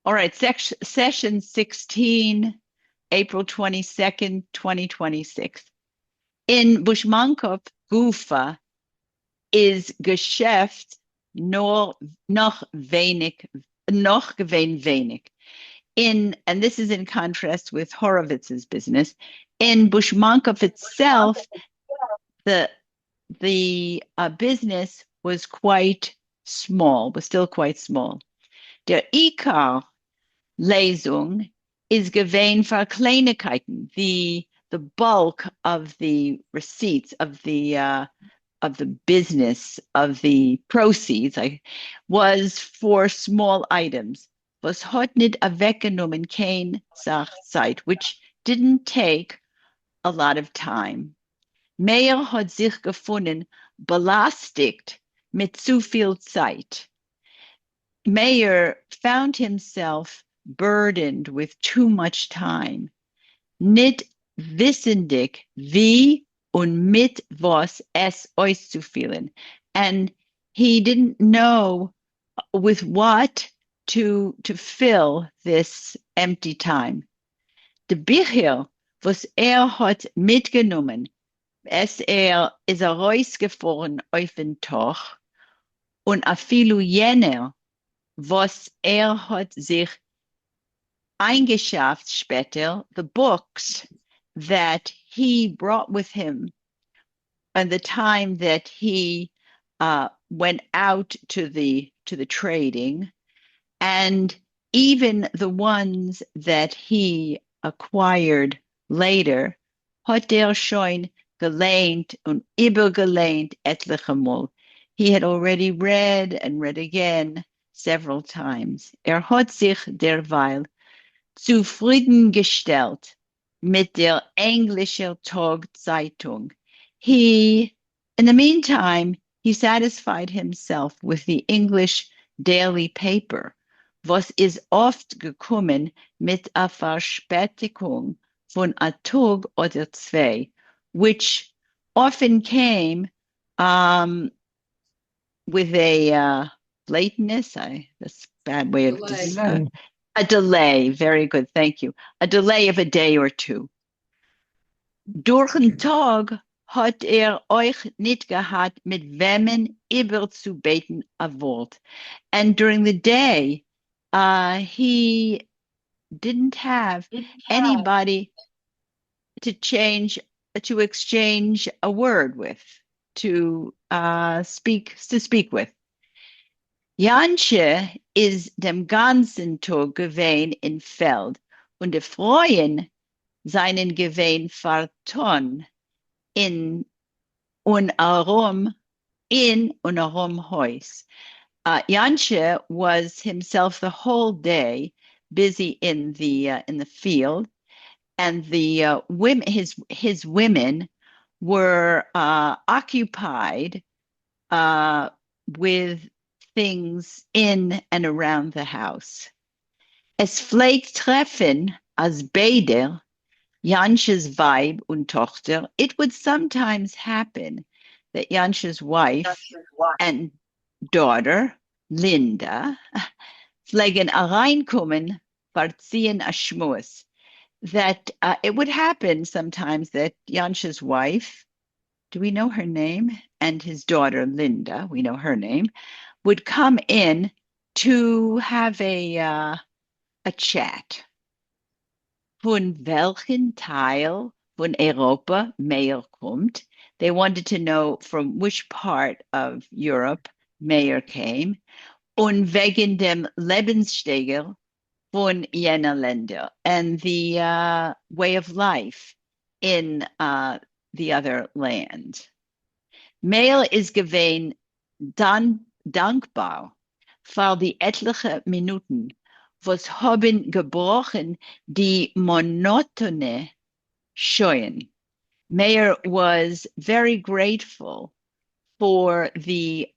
All right, session 16, April 22nd, 2026. In Bushmankov Gufa is Geschäft noch gewein wenig. And this is in contrast with Horowitz's business. In Bushmankov itself, the business was quite small, was still quite small. Der Ikar Lesung is gewein for Kleinigkeiten. The bulk of the receipts of the business of the proceeds was for small items. Was hat nicht weggenommen kein Sachzeit, which didn't take a lot of time. Meyer hat sich gefunden belastigt mit zu viel Zeit. Meyer found himself burdened with too much time. Nicht wissendig wie und mit was es auszuführen. And he didn't know with what to fill this empty time. De Bücher, was hat mitgenommen, ist rausgefahren auf den Tag und a vielu jener, was hat sich eingeschafft später, the books that he brought with him and the time that he went out to the trading, and even the ones that he acquired later, hat schon gelehnt und übergelehnt etliche Mal. He had already read and read again several times. Hat sich derweil zufriedengestellt mit der englischen Tagzeitung. In the meantime, he satisfied himself with the English daily paper, was ist oft gekommen mit a Verspätung von a Tag oder zwei, which often came with a lateness. That's a bad way of describing. A delay. Very good. Thank you. A delay of a day or two. Durch den Tag hat euch nicht gehabt, mit wemmen überzubeten a Wort. And during the day, he didn't have anybody to exchange a word with, to speak with. Jansche is dem ganzen Tag gewein in Feld und de Freuen seinen gewein verton in und arum Haus. Jansche was himself the whole day busy in the field, and the women, his women, were occupied with things in and around the house. Es pflegt treffen als beide, Jansches Weib und Tochter. It would sometimes happen that Jansches wife and daughter, Linda, pflegen reinkommen, verziehen a Schmus. That it would happen sometimes that Jansches wife, do we know her name? And his daughter, Linda, we know her name, would come in to have a chat. Von welchen Teil von Europa Meyer kommt. They wanted to know from which part of Europe Meyer came. Und wegen dem Lebensstil von jener Länder, and the way of life in the other land. Meyer is gewein dankbar für die etliche Minuten, was haben gebrochen die monotone Scheuen. Meyer was very grateful for the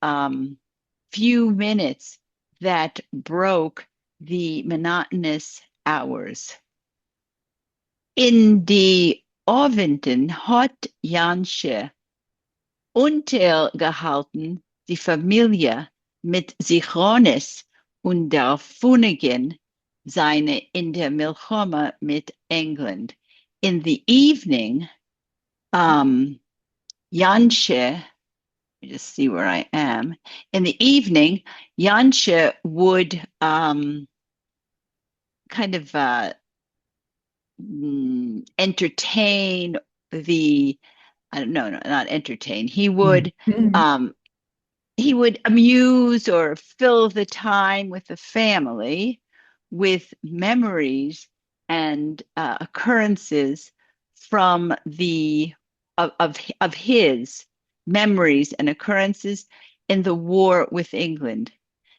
few minutes that broke the monotonous hours. In die Abenden hat Jansche untergehalten die Familie mit Sichrones und der Funnigen seine in der Milchoma mit England. In the evening, Jansche, let me just see where I am. In the evening, Jansche would kind of entertain the, I don't know, no, not entertain. Mm. Um, he would amuse or fill the time with the family with memories and occurrences from the of his memories and occurrences in the war with England.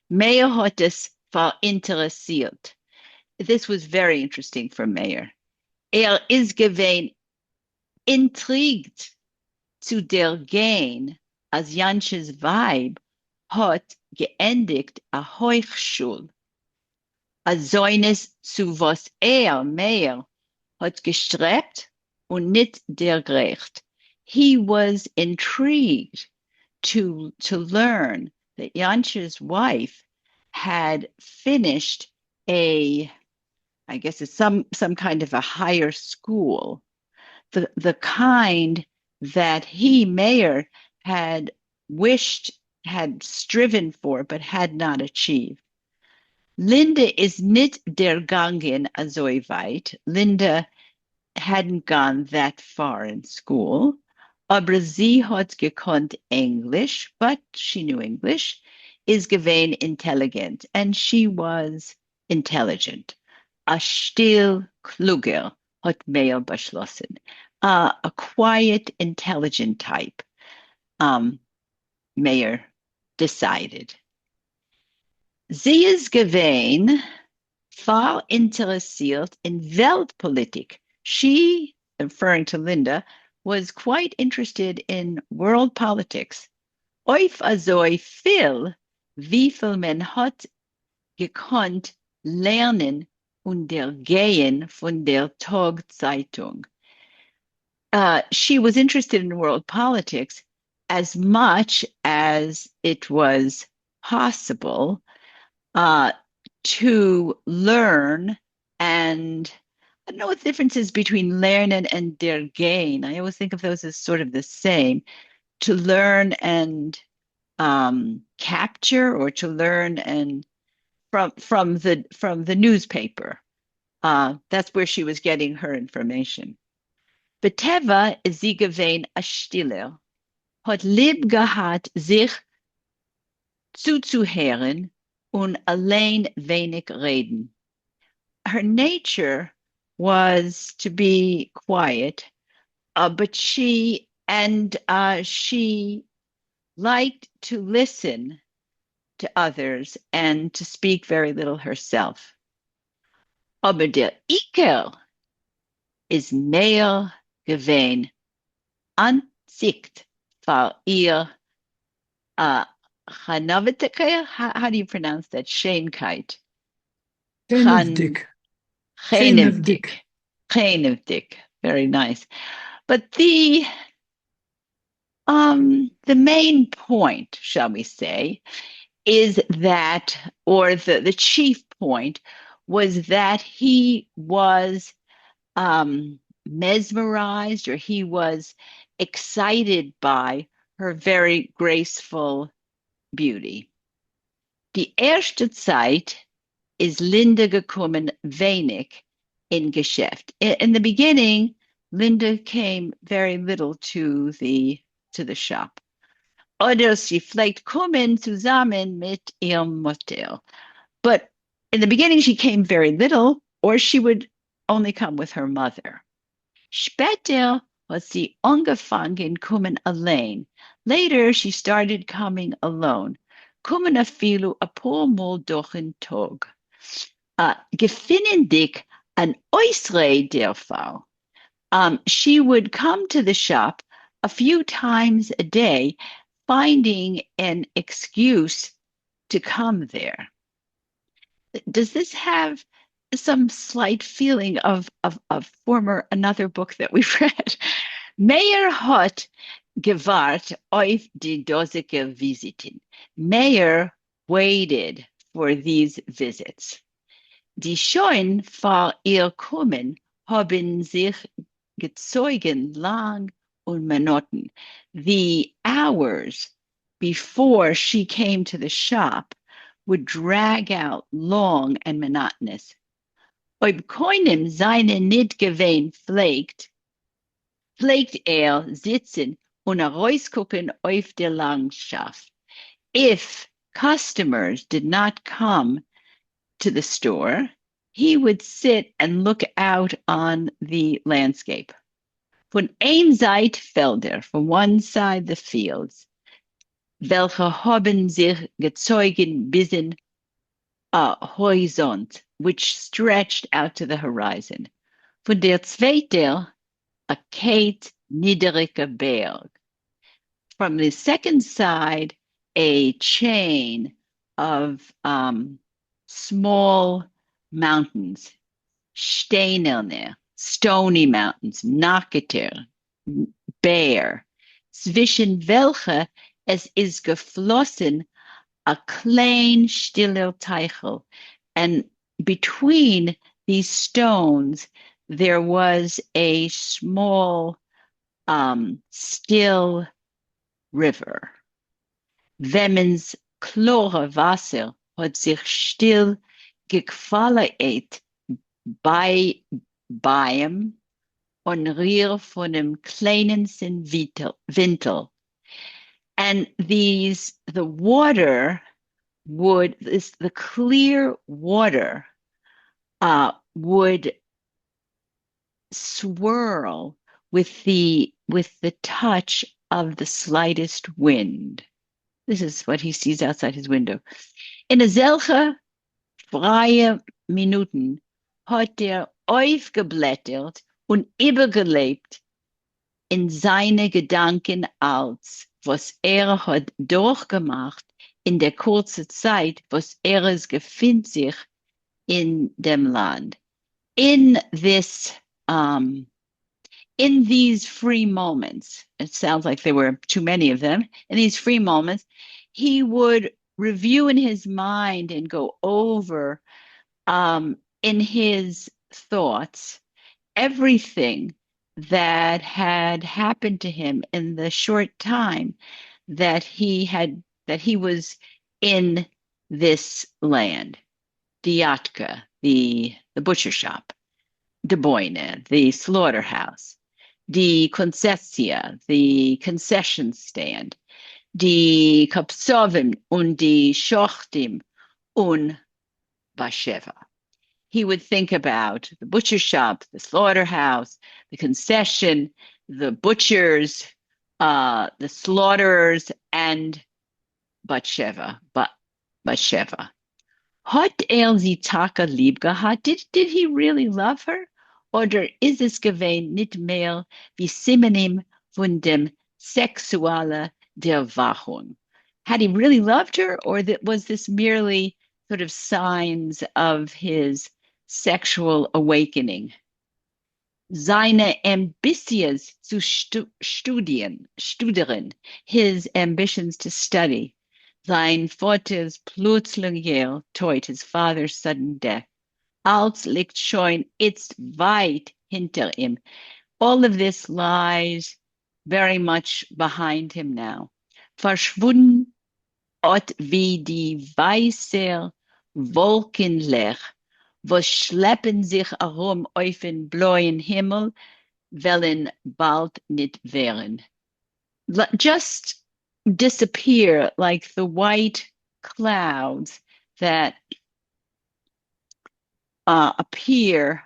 Meyer hat es verinteressiert. This was very interesting for Meyer. Is gewesen intrigued zu der Gain, als Jansches Weib hat geendigt a Hochschul. A Säunes zu was mehr hat gestrebt und nicht dergleichen. He was intrigued to learn that Janscher's wife had finished a, I guess it's some kind of a higher school, the kind that he, Mayer, had wished, had striven for, but had not achieved. Linda is nicht der Gangen so weit. Linda hadn't gone that far in school. Aber sie hat gekonnt English, but she knew English, is gewesen intelligent, and she was intelligent. A still kluger hat Mayer beschlossen. A quiet, intelligent type, Mayer decided. Sie ist gewesen far interessiert in Weltpolitik. She, referring to Linda, was quite interested in world politics. Auf so viel, wie viel man hat gekonnt lernen und ergehen von der Tagzeitung. She was interested in world politics as much as it was possible uh, to learn. And I don't know what the difference is between lernen and der gain. I always think of those as sort of the same. To learn and capture, or to learn and from the newspaper. That's where she was getting her information. Beteva is sie gewesen a Stiller, hat lieb gehabt, sich zuzuhören und allein wenig reden. Her nature was to be quiet, but she liked to listen to others and to speak very little herself. Aber der Iker ist mehr gewesen Ansicht für ihr Chanavetike. How do you pronounce that? Schönheit. Chain of Chan Dick. Chain of Dick. Chenevdik. Chenevdik. Very nice. But the main point, shall we say, is that, or the chief point was that he was mesmerized, or he was excited by her very graceful beauty. Die erste Zeit ist Linda gekommen wenig in Geschäft. In the beginning, Linda came very little to the shop. Oder sie vielleicht kommen zusammen mit ihrem Mutter. But in the beginning, she came very little, or she would only come with her mother. Später hat sie angefangen kommen allein. Later, she started coming alone. Kommen a viele a paar Mal durch den Tag. Gefinnen dich an äußere der Fall. She would come to the shop a few times a day, finding an excuse to come there. Does this have some slight feeling of former another book that we've read? Meyer hat gewahrt auf die dosige Visiten. Meyer waited for these visits. Die schon vor ihr kommen haben sich gezogen lang und monoton. The hours before she came to the shop would drag out long and monotonous. Ob keinem seine nicht gewähnt pflegt sitzen und herausgucken auf die Landschaft. If customers did not come to the store, he would sit and look out on the landscape. Von ein Seite Felder, from one side the fields, welche haben sich gezogen bis in a horizont, which stretched out to the horizon. Von der zweite a Kate niedriger Berg. From the second side, a chain of small mountains, steinerne, stony mountains, Nacketer, bare, zwischen welche es ist geflossen a klein stiller Teichel. And between these stones, there was a small, still river. Wemmens klare Wasser hat sich still gequalet bei ihm und rier von einem kleinen Wintel. And the water the clear water would swirl with the touch of the slightest wind. This is what he sees outside his window. In a solche freie Minuten hat aufgeblättert und übergelebt in seine Gedanken als was hat durchgemacht in der kurzen Zeit, was es gefindt sich in dem Land. In these free moments, it sounds like there were too many of them. In these free moments, he would review in his mind and go over in his thoughts everything that had happened to him in the short time that he was in this land. Diatka, the butcher shop, De Boyne, the slaughterhouse, the concessia, the concession stand, die Kapsovim und die Shochtim und Basheva. He would think about the butcher shop, the slaughterhouse, the concession, the butchers, the slaughterers, and Batsheva. Hat sie Taka lieb gehabt? Did he really love her? Oder ist es gewesen nicht mehr wie Synonym von dem sexuelle Derwachung? Had he really loved her, or was this merely sort of signs of his sexual awakening? Seine Ambitions zu studieren, his ambitions to study, sein Vaters plötzlicher Tod, his father's sudden death, als liegt schon it's weit hinter ihm. All of this lies very much behind him now. Verschwunden ot wie die weiße Wolkenlech, was schleppen sich herum auf den blauen Himmel, wollen bald nicht wären. Just disappear like the white clouds that appear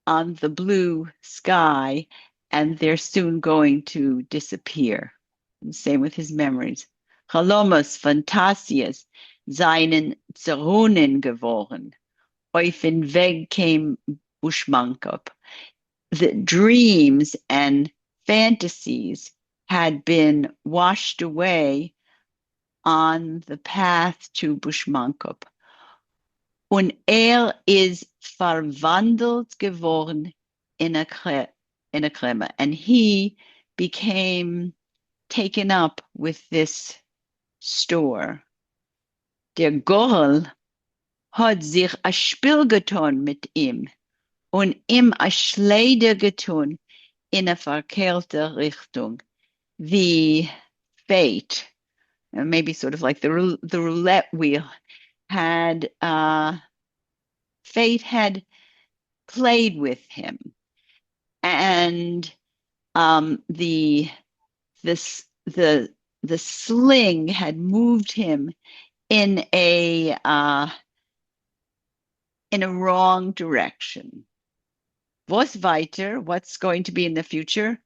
on the blue sky, and they're soon going to disappear. And same with his memories. Chalomos, Fantasias, seinen Zerunen geworden. Auf den Weg came Bushmankop. The dreams and fantasies had been washed away on the path to Bushmankop. Und is verwandelt geworden in a Krema. And he became taken up with this store. Der Gorel hat sich ein Spiel getan mit ihm und ihm ein Schleider getan in eine verkehrte Richtung. The fate, maybe sort of like the roulette wheel, had fate had played with him, and the this the sling had moved him in a wrong direction. Was weiter? What's going to be in the future?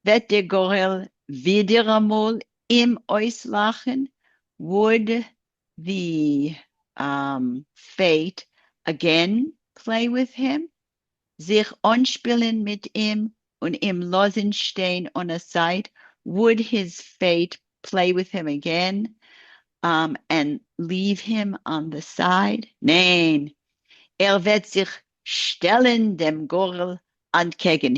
Wird der Gorel wieder einmal im Auslachen? Would the fate again play with him? Sich anspielen mit ihm und ihm losen stehen on a side? Would his fate play with him again and leave him on the side? Nein, wird sich stellen dem Gorel entgegen.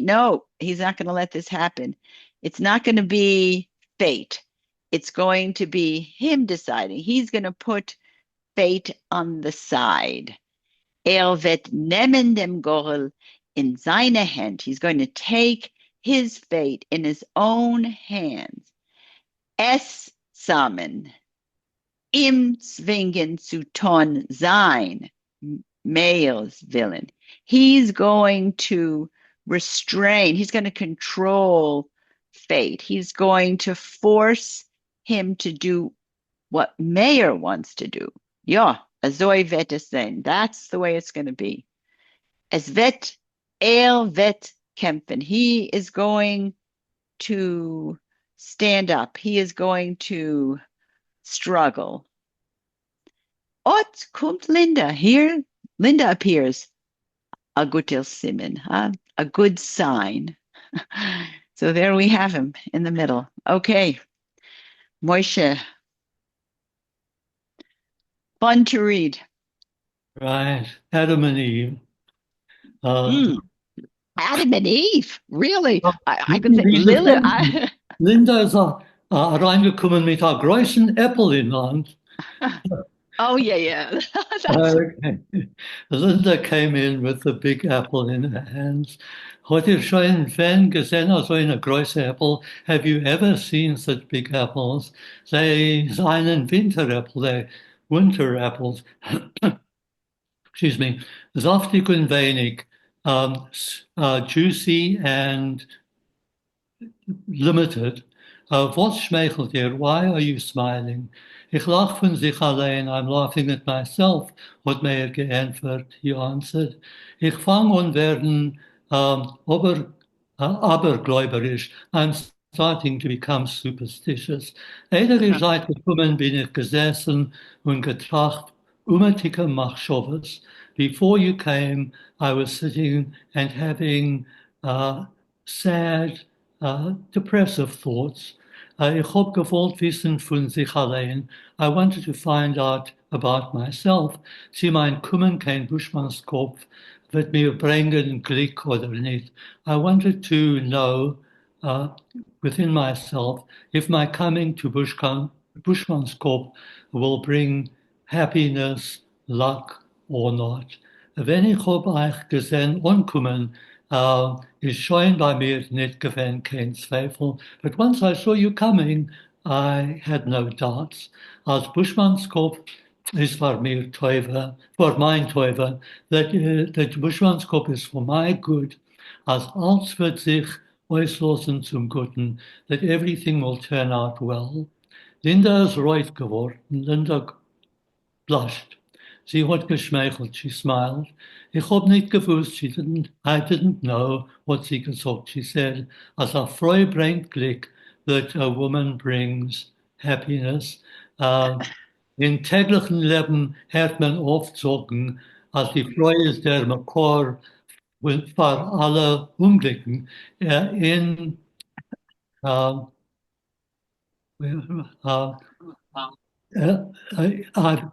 No, he's not going to let this happen. It's not going to be fate. It's going to be him deciding. He's going to put fate on the side. Wird nehmen dem Gorel in seine Hand. He's going to take his fate in his own hands. Es zusammen. Im zwingen zu tun sein. Male's villain. He's going to restrain, he's going to control fate. He's going to force him to do what Mayor wants to do. Ja, azoi wird es sein. That's the way it's going to be. Es wird, wird kämpfen. He is going to stand up. He is going to struggle. Ot kommt Linda. Here, Linda appears. A guter Simon, huh? A good sign. So there we have him in the middle. Okay, Moshe. Fun to read. Right, Adam and Eve. Adam and Eve, really? I could think Lilith. Linda ist reingekommen mit einer großen Äpfel in der Hand. Oh, yeah. Okay. Linda came in with the big apple in her hands. Hat ihr schon Fan gesehen, so eine große Apple? Have you ever seen such big apples? They seien Winteräpfel, they winter apples. Excuse me. Saftig und wenig, juicy and limited. What schmeichelt ihr? Why are you smiling? Ich lach von sich allein. I'm laughing at myself. Hat mir geantwortet. He answered. Ich fang an werden abergläuberisch. I'm starting to become superstitious. Ihr seid gekommen, bin ich gesessen und getracht, umatika machshovas. Before you came, I was sitting and having sad, depressive thoughts. Ich hab gewollt wissen von sich allein. I wanted to find out about myself. Sie mein kommen kein Buschmannskopf, wird mir bringen Glück oder nicht. I wanted to know within myself if my coming to Buschmannskopf will bring happiness, luck or not. Wenn ich hab euch gesehen ankommen, is showing by me nicht gewesen kein Zweifel. But once I saw you coming, I had no doubts. Als Buschmannskopf ist für mir Teufel, für mein Teufel, der Buschmannskopf ist for my good, als alles wird sich auslösen zum Guten, that everything will turn out well. Linda ist rot geworden, Linda blushed. Sie hat geschmeichelt, she smiled. Ich hab nicht gewusst, I didn't know what sie gesagt. She said, as a Frau bringt Glück, that a woman brings happiness. In täglichen Leben hört man oft sagen, als die Frau ist der Makor für alle Unglücken. I've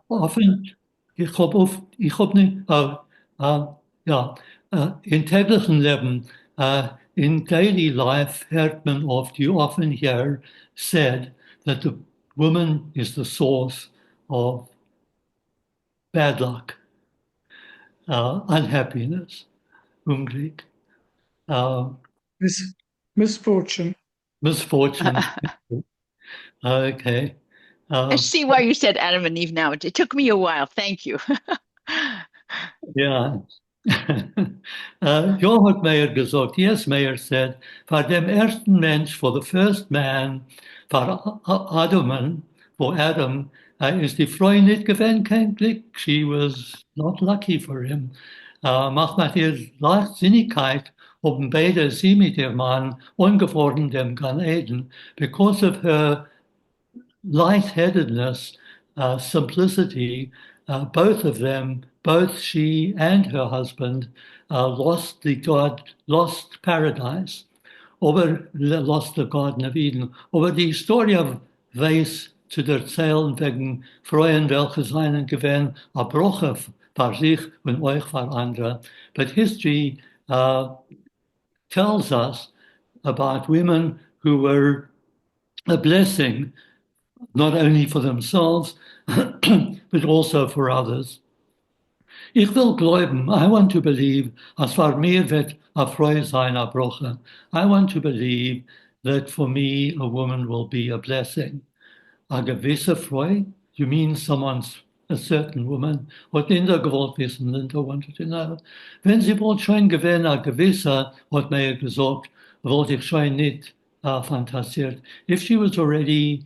often, ich hab nicht, ja, in täglichen Leben, in daily life, hört man oft, you often hear said that the woman is the source of bad luck, unhappiness, Unglück, uh, Misfortune. misfortune. Okay. I Uh, see why you said Adam and Eve now. It took me a while. Thank you. ja. Ja hat Meyer gesagt, yes, Meyer said, for dem ersten Mensch, for the first man, for Adam, is die Frau nicht gewesen, kein Glück. She was not lucky for him. Macht nach ihr Leichtsinnigkeit, haben beide sie mit ihrem Mann ungefordert dem Gan Eden, because of her lightheadedness, simplicity, both of them, both she and her husband, lost paradise, lost the Garden of Eden. Aber die Historie weiß zu erzählen wegen Freuen, welche seinen gewähren, erbrochen für sich und euch für andere. But history tells us about women who were a blessing not only for themselves, but also for others. Ich will glauben, I want to believe, as far mir wird a Freude sein erbrochen. I want to believe that for me a woman will be a blessing. A gewisse Freude? You mean a certain woman? Hat Linda gewollt wissen, Linda wanted to know. Wenn sie wohl schon gewesen, a gewisser, hat mir gesagt, wollte ich schon nicht fantasiert. If she was already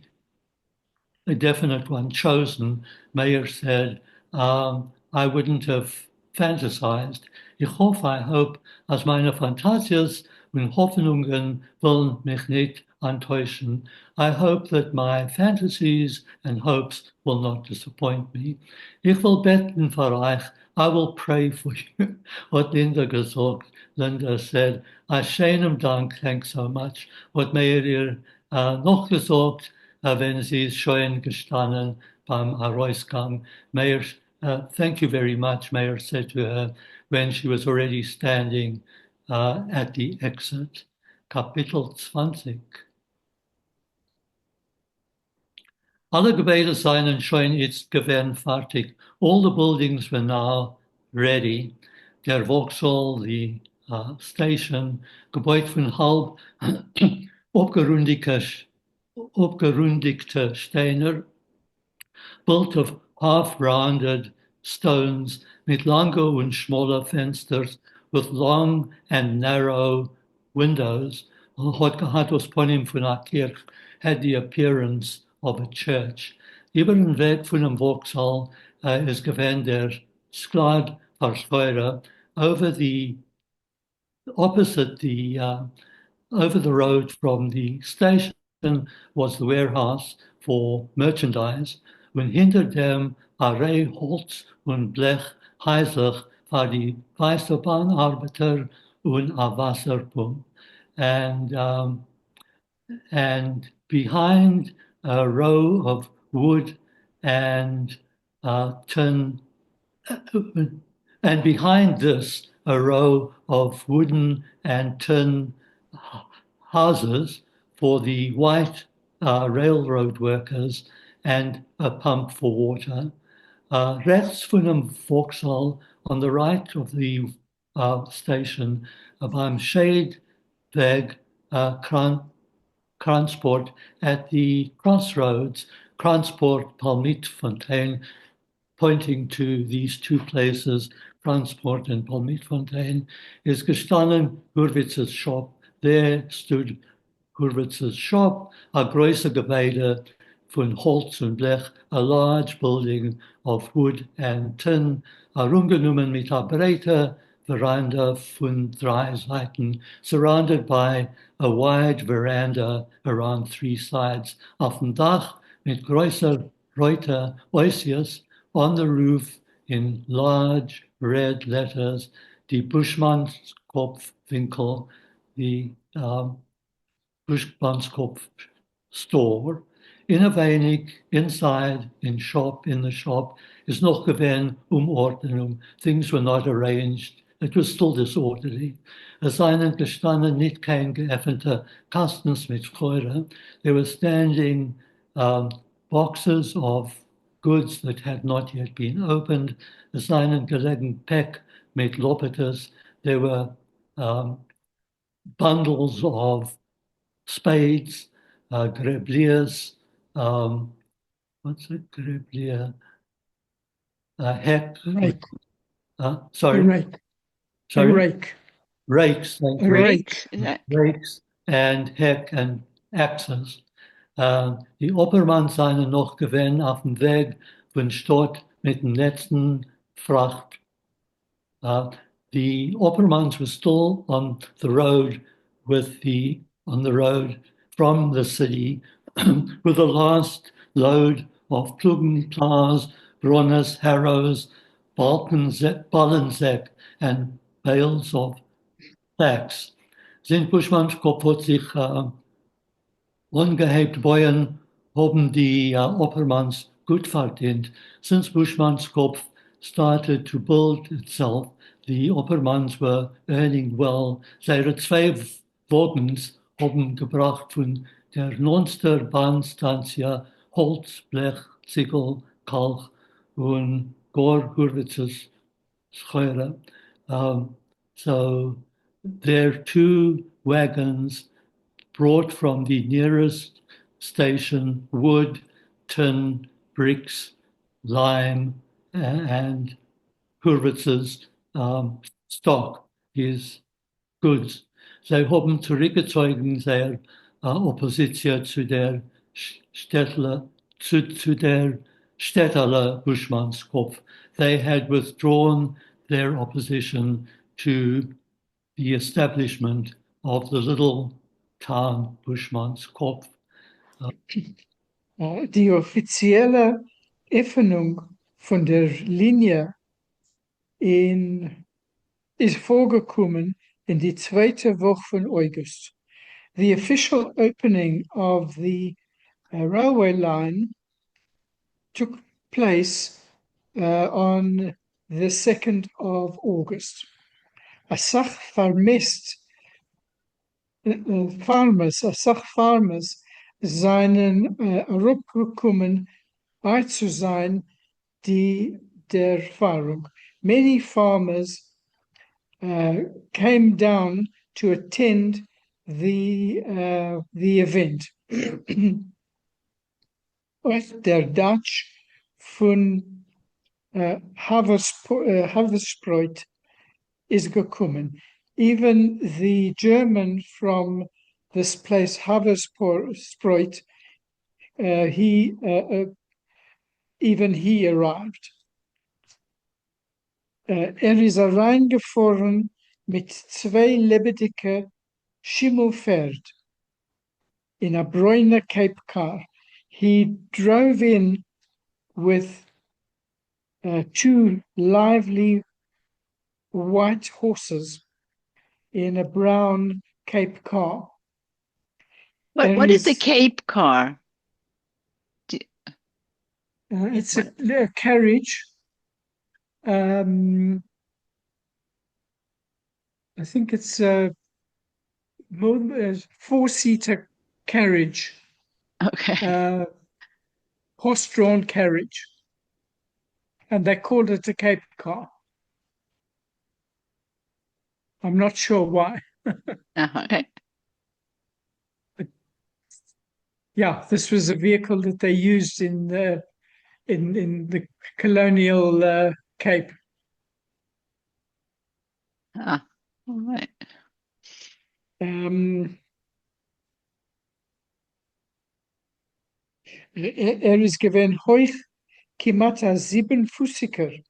a definite one chosen, Mayer said, I wouldn't have fantasized. I hope, als meine Fantasies und Hoffnungen wollen mich nicht enttäuschen. I hope that my fantasies and hopes will not disappoint me. Ich will beten für euch. I will pray for you. What Linda gesagt. Linda said, schönen Dank, thanks so much. What Mayer ihr noch gesagt, wenn sie schön gestanden beim Herausgang. Mayer, thank you very much, Mayer said to her when she was already standing at the exit. Kapitel 20. Alle Gebäude seien schon jetzt gewesen fertig. All the buildings were now ready. Der Vauxhall, the station, gebaut von halb abgerundigte Steiner, built of half-rounded stones mit lange und schmale Fensters, with long and narrow windows, hat aus Ponym von einer Kirche, had the appearance of a church. Über den Weg von dem Vauxhall ist gewesen der Sklad Verscheurer opposite over the road from the station was the warehouse for merchandise. Und hinter dem Array Holz und Blech heisig war die Weißbahnarbeiter und a Wasserpump. And behind a row of wood and tin, and behind this a row of wooden and tin houses for the white railroad workers and a pump for water. Rechts von dem Vauxhall, on the right of the station, beim Scheidweg Kransport at the crossroads, Kransport Palmitfontein, pointing to these two places, Kransport and Palmitfontein, is gestanden Hurwitz's shop. There stood Hurwitz's shop, a große Gebäude von Holz und Blech, a large building of wood and tin, herumgenommen mit a breite veranda von 3 Seiten, surrounded by a wide veranda around 3 sides. Auf dem Dach mit größer Reuter Oisius, on the roof in large red letters, die Buschmannskopfwinkel, the Buschmannskopf store. In a wenig, inside, in the shop, is noch gewesen Umordnung. Things were not arranged. It was still disorderly. Es seien gestanden nicht kein geöffnete Kastens mit Feuer. They were standing boxes of goods that had not yet been opened. Es seinen gelegen Pack mit Lopetus. There were bundles of spades, grebliers, what's a greblier? Heck, Rake. A sorry, rake. A sorry, rake. rakes, thank A you. rake. Rakes and Heck and axes. Die Oppermann seien noch gewesen auf dem Weg von Stadt mit dem letzten Fracht. The Oppermans were still on the road on the road from the city with the last load of Pluggen, plows, brunners, harrows, Ballensäck, and bales of sacks. Sind Buschmannskopf hat sich ungehebt Bäuern haben die Oppermans gut verdient. Since Bushmanskopf started to build itself, the Oppermans were earning well. Seine zwei Wagens haben gebracht von der Nonster Bahnstanzia Holz, Blech, Ziegel, Kalk und Gorgurwitzes Scheure. So their two wagons brought from the nearest station wood, tin, bricks, lime, and Hurwitz's stock, his goods. Sie haben zurückgezogen seine Opposition zu der Städtler, zu der Städterler Buschmannskopf. They had withdrawn their opposition to the establishment of the little town Buschmannskopf. Die offizielle Öffnung von der Linie ist vorgekommen in die zweite Woche von August. The official opening of the railway line took place on the 2nd of August. A sach farmers seinen herabgekommen zu sein, der Erfahrung. Many farmers came down to attend the event. Der Dutch von Haversproit is gekommen. Even the German from this place, Haversproit, even he arrived. Is reingefahren mit zwei lebendige Schimmelpferd in a Bräuner Cape car. He drove in with two lively white horses in a brown Cape car. What is a Cape car? It's a carriage. I think it's a four-seater carriage. Okay. Horse-drawn carriage. And they called it a Cape car. I'm not sure why. Okay. Yeah, this was a vehicle that they used in the colonial Cape. All right. Is gewesen hoch kimat a 7-fußiger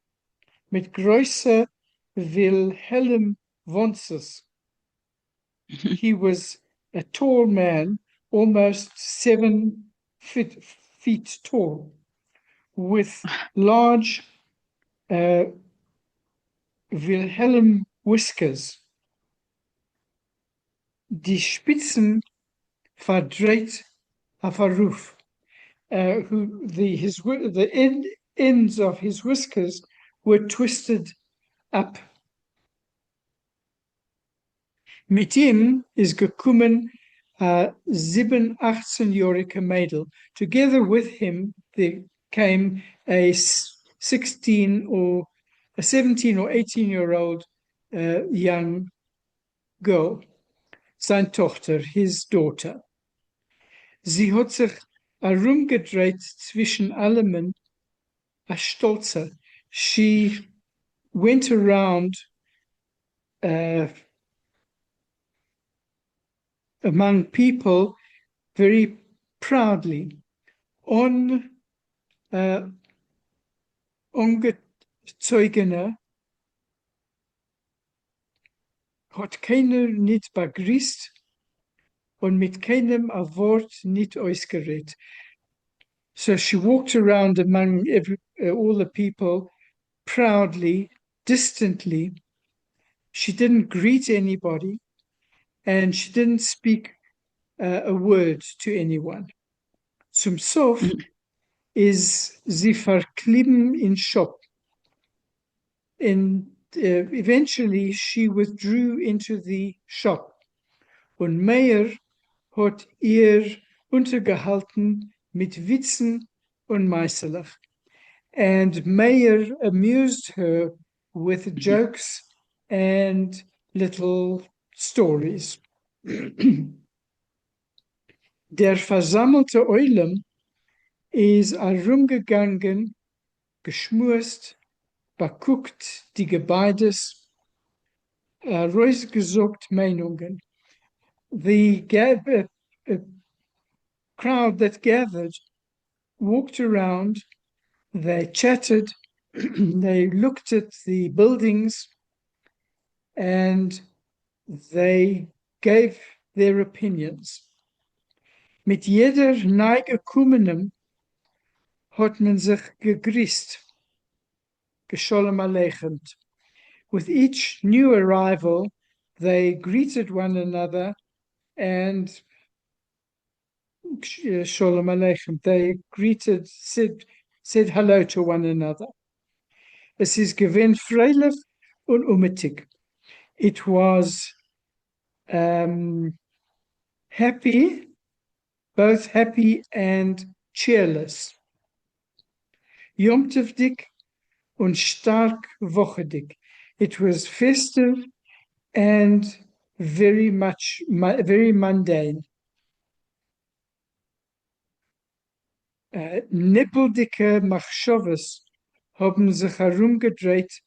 mit Größe Wilhelm Wonses. He was a tall man, almost 7 feet tall, with large Wilhelm whiskers. Die Spitzen verdreht auf a roof. The ends of his whiskers were twisted up. Mit ihm is gekommen 7, 18-jährige Mädel. Together with him, the came a 16 or a 17 or 18-year-old young girl, seine Tochter, his daughter. Sie hat sich herumgedreht zwischen allem a stolzer. She went around among people very proudly, ongezogene, hat keiner nicht begrüßt und mit keinem ein Wort nicht ausgeredet. So she walked around among all the people proudly, distantly. She didn't greet anybody and she didn't speak a word to anyone. Zum Sof is sie verklieben in Shop. And eventually she withdrew into the shop. Und Meyer hat ihr untergehalten mit Witzen und Meißelach. And Meyer amused her with jokes and little stories. Der versammelte Eulam ist herumgegangen, geschmust, beguckt die Gebäudes, rausgesucht Meinungen. The crowd that gathered walked around, they chatted, they looked at the buildings, and they gave their opinions. Mit jeder Neigekommenem hat man sich gegrüßt, Gesholem Aleichem. With each new arrival, they greeted one another and Sholem Aleichem. They said hello to one another. Es ist gewinn freilich und umetig. It was happy, both happy and cheerless. Yom Tov dik und stark wochedig. It was festive and very mundane. Nippeldicke Machshovas haben sich herumgedreht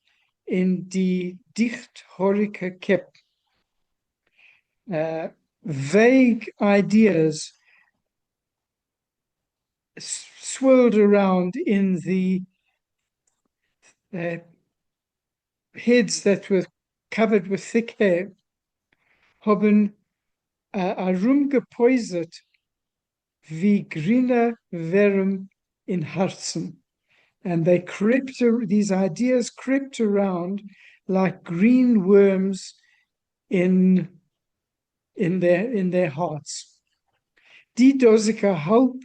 in die dichthorige Kep. Vague ideas swirled around in the heads that were covered with thick hair, haben herumgepoisert wie grüne Wärm in Herzen. And these ideas crept around like green worms in their hearts. Die dosige halb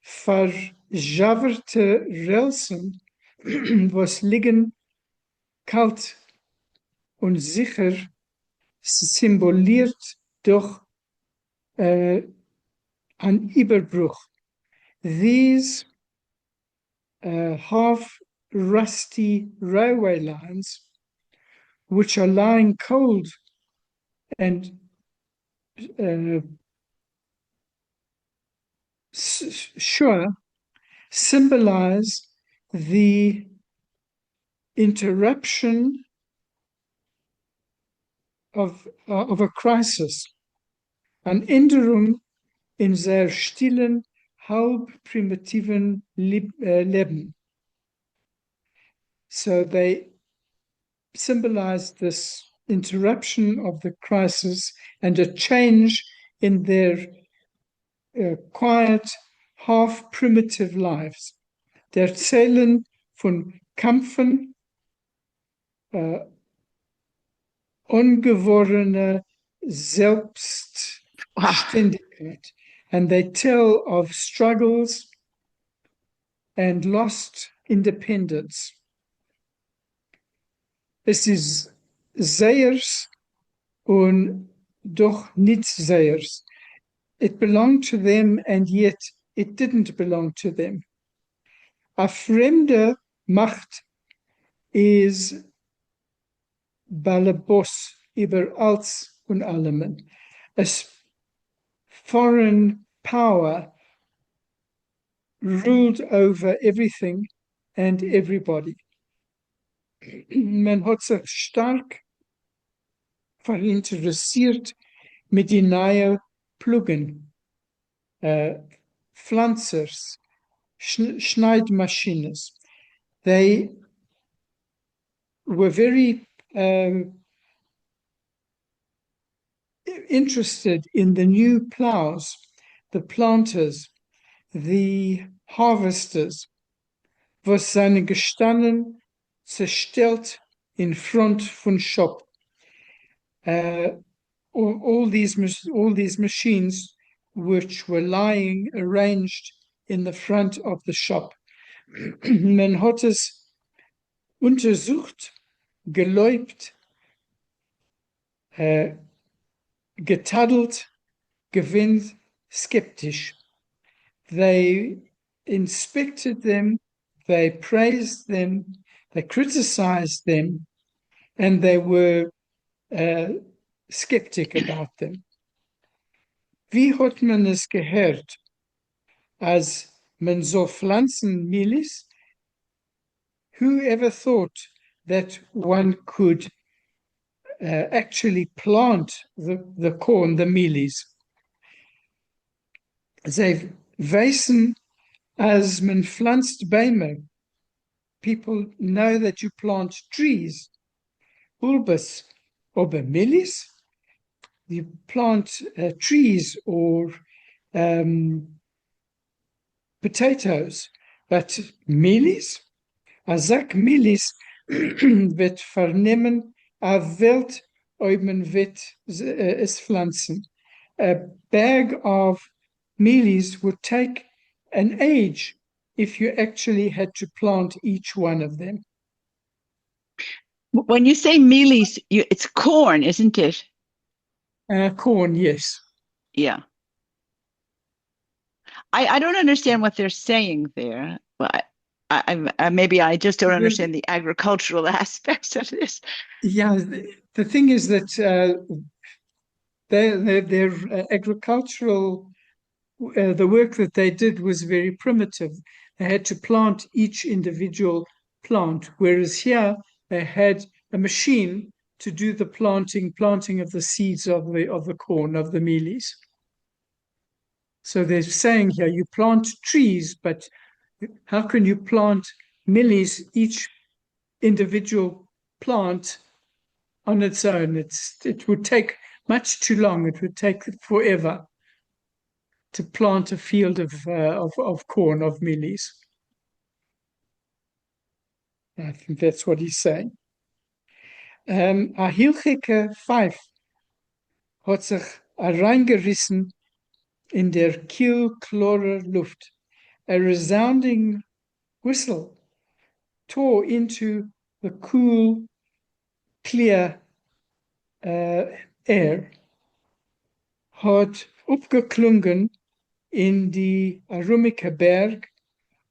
verjaverte Relsen, was liegen kalt und sicher, symboliert durch ein Überbruch. These half rusty railway lines, which are lying cold and sure, symbolize the interruption of a crisis, an Änderung in sehr stillen, halb primitiven Leben. So they symbolize this interruption of the crisis and a change in their quiet, half primitive lives. Der Erzählen von Kampfen, ungeworene Selbstständigkeit. And they tell of struggles and lost independence. Es ist Seyers und doch nicht Seyers. It belonged to them and yet it didn't belong to them. A fremde Macht is Balabos über alles und allem. A foreign power ruled over everything and everybody. Men hat sich stark verinteressiert mit die neuen Pluggen, Pflanzers, Schneidmaschines. They were very interested in the new plows, the planters, the harvesters, was seine gestanden, zerstellt in front von shop. All these machines which were lying arranged in the front of the shop. Man hat es untersucht, geläubt, getadelt, gewinnt, skeptisch. They inspected them, they praised them, they criticized them, and they were skeptic about them. Wie hat man es gehört, als man so pflanzen milis? Who ever thought that one could actually plant the corn, the milis? They weisen as man pflanzt Bäume. People know that you plant trees. Bulbus, aber milis? You plant trees or potatoes, but milis? A zak milis wird vernehmen, a Welt, ob man wird es pflanzen. A bag of milis would take an age if you actually had to plant each one of them. When you say mealies, it's corn, isn't it? Corn, yes. Yeah. I don't understand what they're saying there. But maybe I just don't understand the agricultural aspects of this. Yeah, the thing is that their agricultural, the work that they did was very primitive. They had to plant each individual plant, whereas here they had a machine to do the planting of the seeds of the corn, of the mealies. So they're saying here, you plant trees, but how can you plant millies, each individual plant on its own? It would take much too long. It would take forever to plant a field of corn, of millies. I think that's what he's saying. A hilchike Pfeif hat sich reingerissen in der kielklare Luft. A resounding whistle tore into the cool, clear air, hat aufgeklungen in die Arumike Berg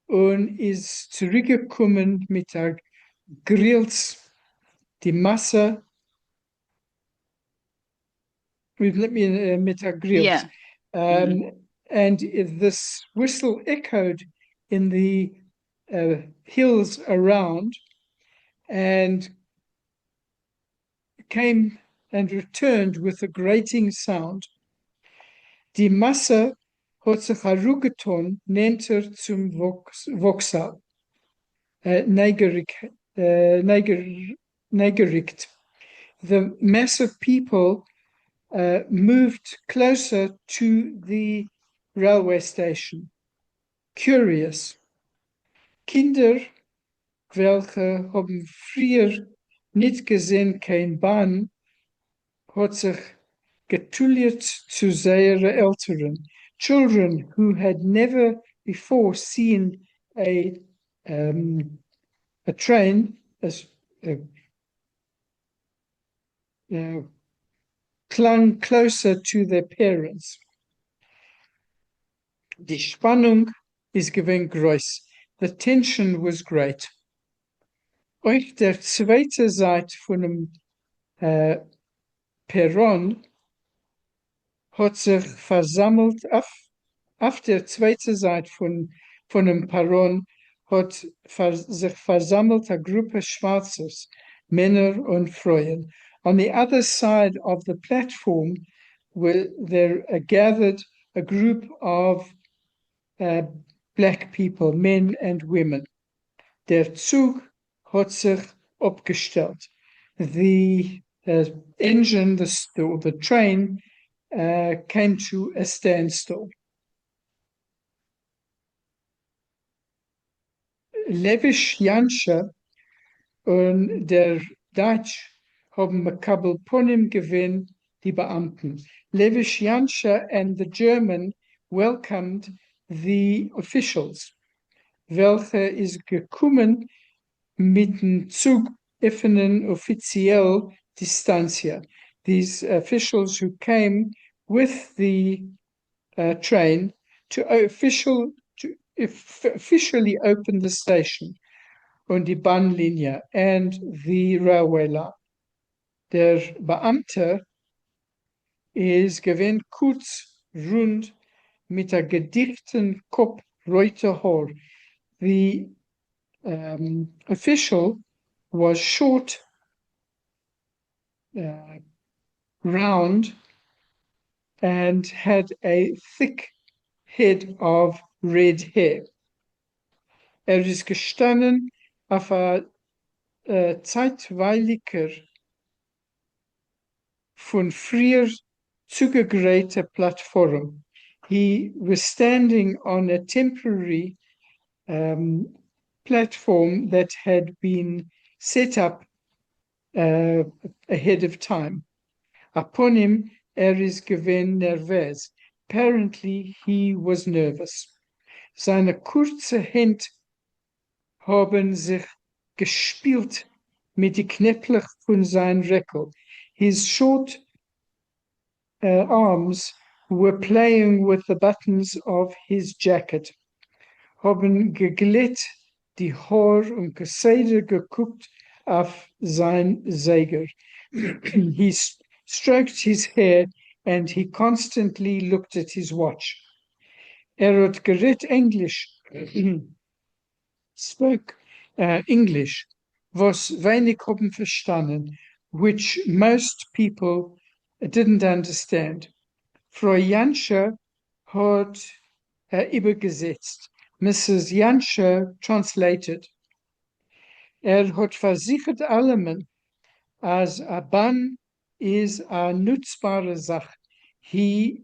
und ist zurückgekommen mit der Grills, die Masse mit der Grills. Yeah. And this whistle echoed in the hills around and came and returned with a grating sound. Die Masse hat sich herugetan, nennt zum Vauxhall, neigericht. The mass of people moved closer to the railway station. Curious. Kinder, welche haben früher nicht gesehen kein Bahn, hat sich getuliert zu seinen Eltern. Children who had never before seen a train clung closer to their parents. Die Spannung ist gewinn groß. the tension was great. Auf der zweiten Seite von dem Perron hat sich versammelt, auf der zweiten Seite von dem Perron hat sich versammelt eine Gruppe Schwarzes, Männer und Frauen. On the other side of the platform, there gathered a group of black people, men and women. Der Zug hat sich abgestellt. The engine, the train, came to a standstill. Levish Jansche und der Dutch haben Makabel Ponim gewinn, die Beamten. Levish Jansche and the German welcomed the officials, welche is gekommen mit dem Zug öffnen offiziell Distantia. These officials who came with the train to officially open the station und die Bahnlinie and the railway line. Der Beamte ist gewinn kurz, rund, mit a gedichten Kopf, rote Haar. The official was short, round, and had a thick head of red hair. Is gestanden auf a zeitweiliger von früher zugegrate platform. He was standing on a temporary platform that had been set up ahead of time. Upon him, is gewinn nervös. Apparently, he was nervous. Seine kurze Hände haben sich gespielt mit die Knöpfchen von seinem Röckel. His short arms were playing with the buttons of his jacket. Haben geglätt die Haar und Gesäde geguckt auf sein Säger. He stroked his hair and he constantly looked at his watch. Hat geredet Englisch, spoke English, was wenig haben verstanden, which most people didn't understand. Frau Jansche hat übergesetzt. Mrs. Jansche translated. Hat versichert allemen, als a Bahn is a nutzbare Sache. He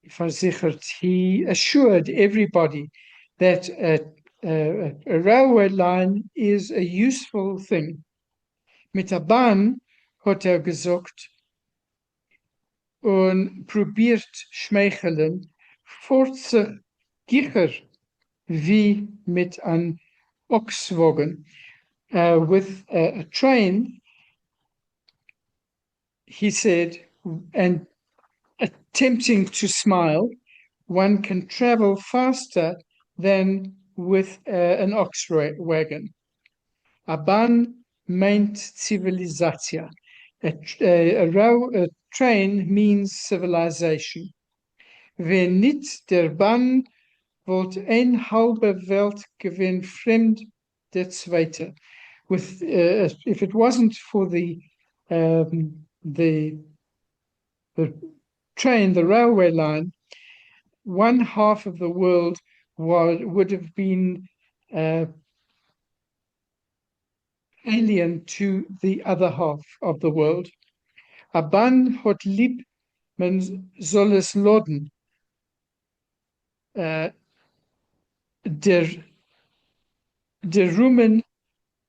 versichert, he assured everybody that a railway line is a useful thing. Mit der Bahn hat gesagt und probiert schmeicheln, fortse gicher wie mit einem Ochswagen. With a train, he said, and attempting to smile, one can travel faster than with an ox wagon. A Bahn meint Zivilisatia. A train means civilization. Wenn nicht der Bahn wollt ein halbe Welt gewinn fremd der zweite. If it wasn't for the train, the railway line, one half of the world would have been alien to the other half of the world. A Bahn hat lieb, man soll es loden. Der Rumen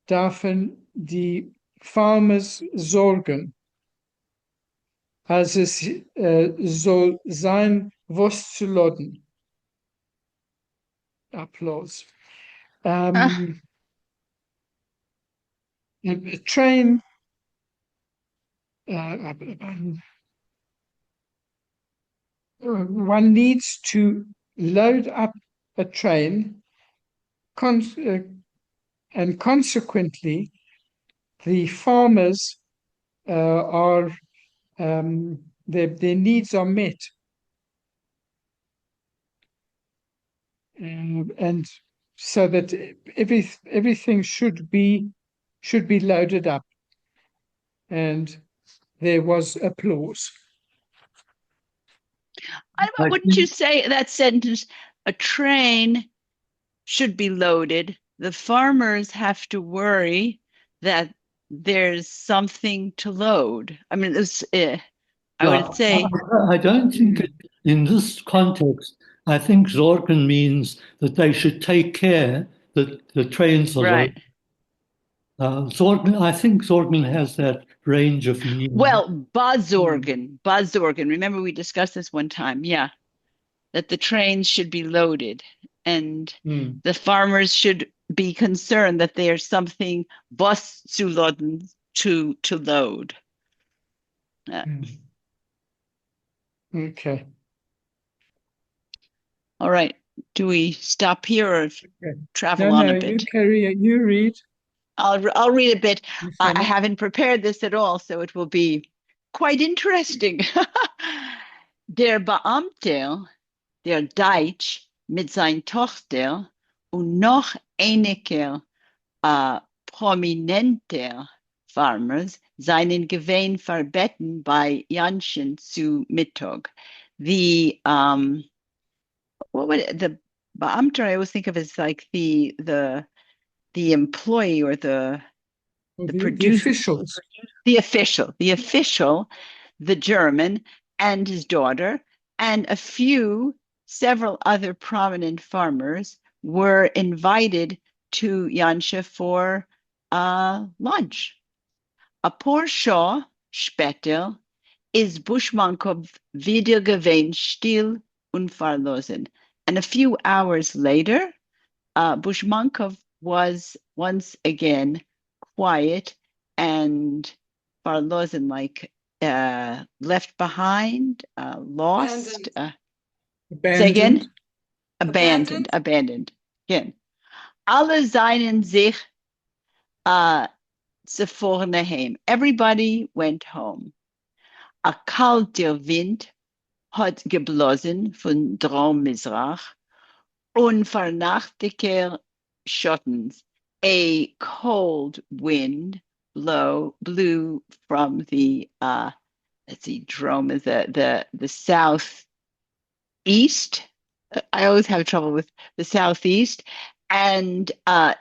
dürfen die Farmers sorgen. Also es soll sein, was zu loden. Applaus. A train, one needs to load up a train, and consequently, the farmers are their needs are met, and so that everything should be loaded up, and there was applause. Wouldn't you say that sentence? A train should be loaded. The farmers have to worry that there's something to load. I mean, I would say. I don't think in this context, I think Zorgen means that they should take care that the trains are Right. loaded. I think Zorgen has that range of meaning. Well, buzz organ. Remember we discussed this one time. Yeah. That the trains should be loaded and the farmers should be concerned that there's something bus zu laden to load. Okay. All right. Do we stop here or travel on a bit? You read. I'll read a bit. I haven't prepared this at all, so it will be quite interesting. Der Beamte, der Deutsch mit seiner Tochter und noch einiger prominenter Farmers seinen Gewinn verbeten bei Janschen zu Mittag. The Beamter I always think of as like the employee or the producer, the official, the German and his daughter and several other prominent farmers were invited to Jansche for lunch. A paar Shaw später is Buschmannkopf wieder gewesen still und verlassen. And a few hours later, Buschmannkopf was once again quiet and verlassen, like left behind, lost. Abandoned. Say again? Abandoned. Again. Alle seien sich vorne heim. Everybody went home. A kalter Wind hat geblasen von Traummisrach und vernachtiger Schottens. A cold wind blew from the Drome is the southeast. I always have trouble with the southeast, and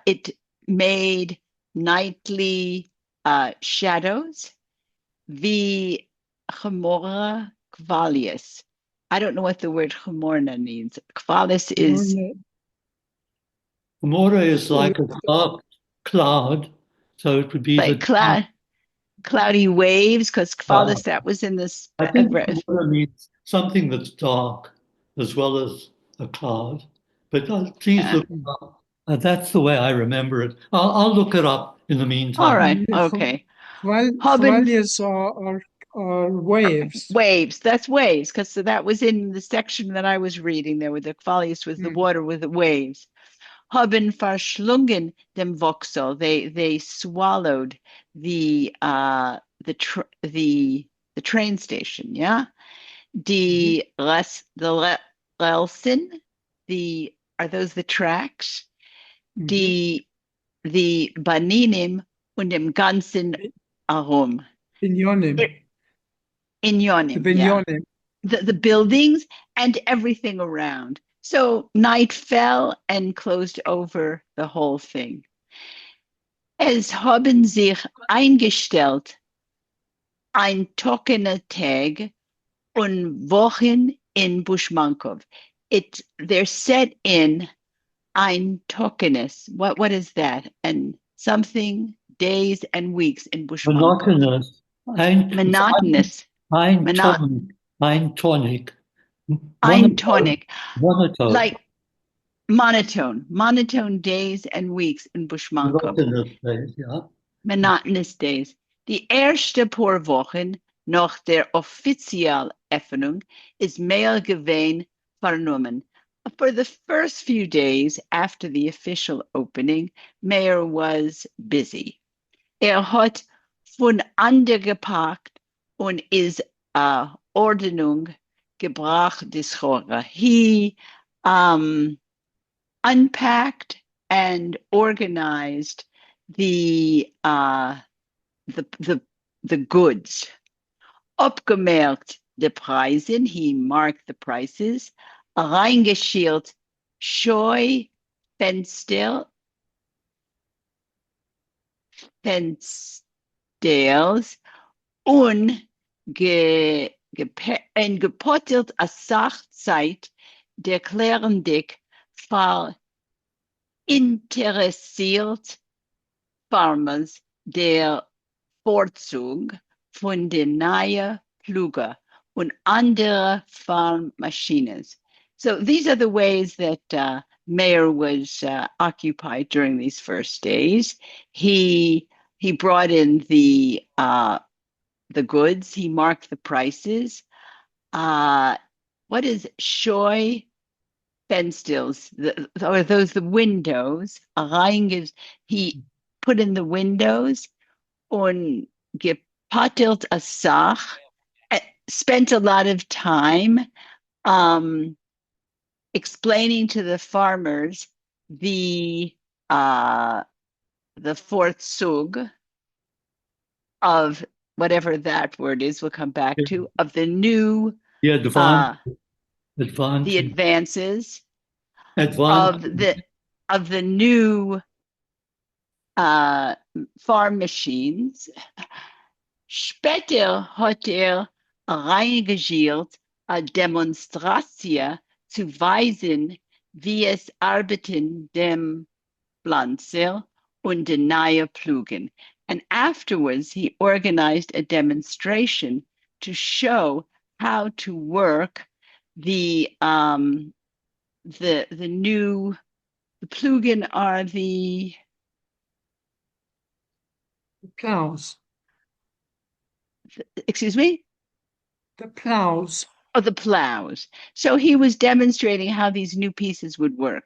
it made nightly shadows. The Gemora Qualius. I don't know what the word Gemorna means. Qualis is. Gemora is like a dark cloud, so it would be like cloudy waves, because Qualis, that was in this. I think Gemora means something that's dark as well as a cloud. But please look it up. That's the way I remember it. I'll look it up in the meantime. All right. Okay. Qualius are waves. Waves. That's waves, because that was in the section that I was reading there, where the Qualius was the water with the waves. Haben verschlungen dem Vauxhall. They swallowed the train station. Yeah. The Relsen. Are those the tracks? The Baninim und dem ganzen Arum. Binyonim. Yeah. The buildings and everything around. So night fell and closed over the whole thing. Es haben sich eingestellt ein trockener Tag und Wochen in Buschmannkopf. They're set in ein trockenes. What is that? And something days and weeks in Buschmannkopf. Monotonous. Eintonic. Like monotone days and weeks in Buschmannkopf. Monotonous days, yeah. Monotonous days. Die erste paar Wochen nach der Offizialöffnung ist mehr gewesen vernommen. For the first few days after the official opening, Meir was busy. Hat von gepackt und ist Ordnung gebracht des Chora. He unpacked and organized the goods. Abgemerkt the Preisen, he marked the prices. Reingeschielt Scheu, Fensters und gepottet a Sachzeit der Klärendick war interessiert Farmers der Vorzug von den neuen Pflüger und andere Farmmaschinen. So these are the ways that Meir was occupied during these first days. He brought in the goods. He marked the prices. What is Shoy Fenstils? Are those the windows? He put in the windows und gepattelt a Sach. Spent a lot of time explaining to the farmers the Vorzug of whatever that word is, we'll come back to, of the new The advances advantage. of the new farm machines. Später hat reingegiert a Demonstratie zu weisen, wie es arbeiten dem Pflanzer und den neuen Pflügen. And afterwards, he organized a demonstration to show how to work the Pflügen are the plows. Excuse me? The plows. Oh, the plows. So he was demonstrating how these new pieces would work.